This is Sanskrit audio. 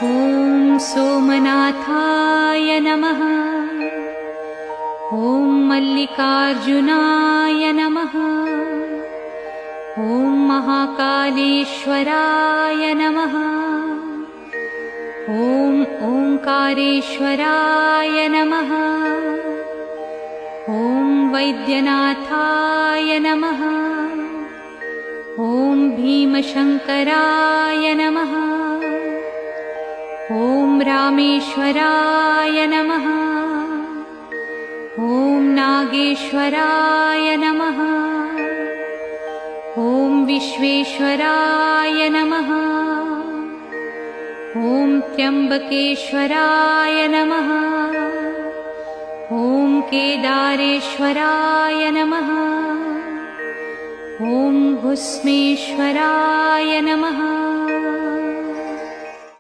ॐ सोमनाथाय नमः। ॐ मल्लिकार्जुनाय नमः। ॐ महाकालेश्वराय नमः। ॐ ओंकारेश्वराय नमः। ॐ वैद्यनाथाय नमः। ॐ भीमशंकराय नमः। ॐ रामेश्वराय नमः। ॐ नागेश्वराय नमः। ॐ विश्वेश्वराय नमः। ॐ त्र्यंबकेश्वराय नमः। ॐ केदारेश्वराय नमः। ॐ भस्मेश्वराय नमः।